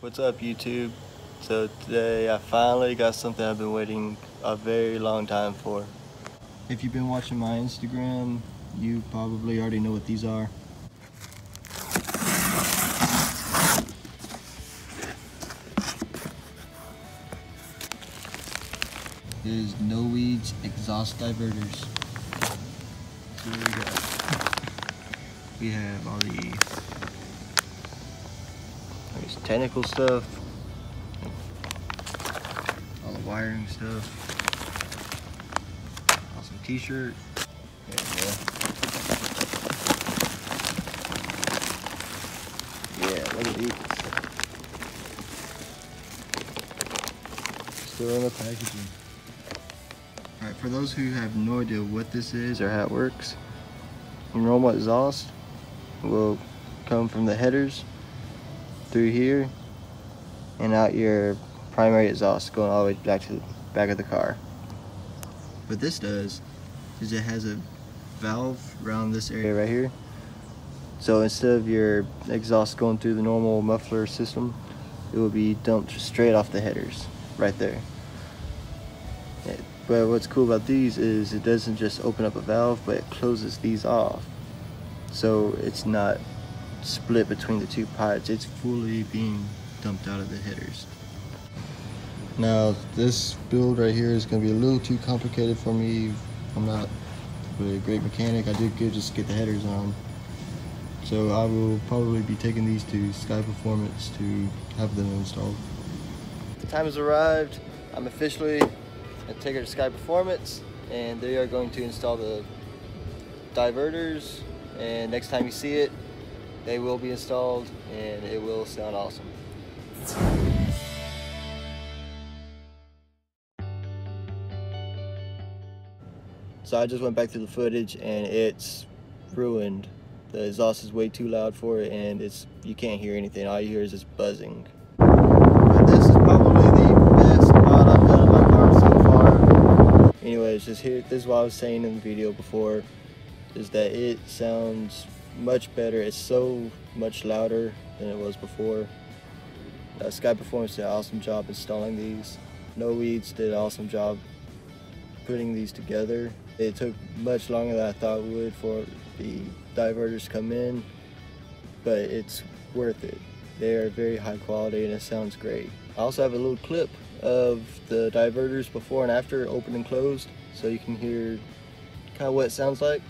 What's up, YouTube? So today I finally got something I've been waiting a very long time for. If you've been watching my Instagram, you probably already know what these are. It is NoWeeds Exhaust Diverters. So here we go. We have all the technical stuff, all the wiring stuff, awesome t-shirt. Yeah, look at these. Still in the packaging. Alright, for those who have no idea what this is or how it works, your normal exhaust will come from the headers through here and out your primary exhaust, going all the way back to the back of the car. What this does is it has a valve around this area right here, so instead of your exhaust going through the normal muffler system, it will be dumped straight off the headers right there. But what's cool about these is it doesn't just open up a valve, but it closes these off, so it's not split between the two pipes. It's fully being dumped out of the headers. Now this build right here is going to be a little too complicated for me. I'm not really a great mechanic. I did good just to get the headers on, so I will probably be taking these to Skye Performance to have them installed. The time has arrived. I'm officially going to take her to Skye Performance, and they are going to install the diverters, and next time you see it, they will be installed and it will sound awesome. So I just went back through the footage and it's ruined. The exhaust is way too loud for it, and you can't hear anything. All you hear is just buzzing. But this is probably the best mod I've done in my car so far. Anyways, this is what I was saying in the video before, is that it sounds much better. It's so much louder than it was before. Skye Performance did an awesome job installing these. NoWeeds did an awesome job putting these together. It took much longer than I thought it would for the diverters to come in, but it's worth it. They are very high quality and it sounds great. I also have a little clip of the diverters before and after, open and closed, so you can hear kind of what it sounds like.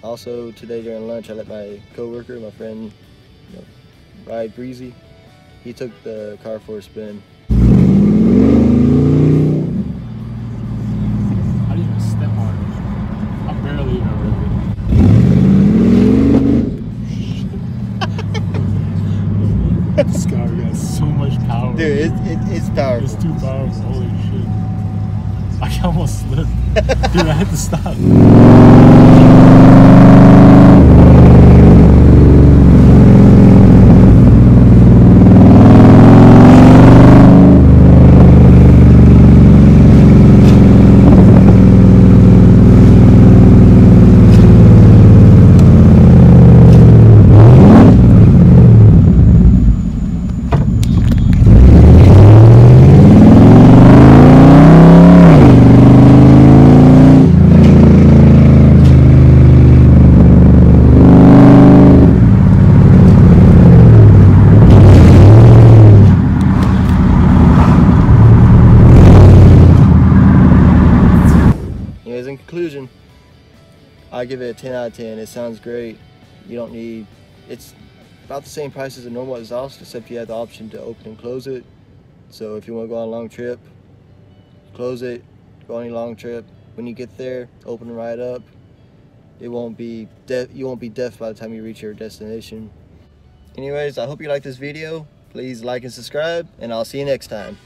Also, today during lunch, I let my co-worker, my friend, ride Breezy. He took the car for a spin. I didn't even step on it. I barely even rode it. This car got so much power. Dude, it's powerful. It's too powerful. Holy shit. I almost slipped. Dude, I had to stop. I give it a 10 out of 10. It sounds great. You don't need, it's about the same price as a normal exhaust, except you have the option to open and close it. So if you want to go on a long trip, close it, go on a long trip. When you get there, open it right up. It won't be you won't be deaf by the time you reach your destination. Anyways, I hope you like this video. Please like and subscribe, and I'll see you next time.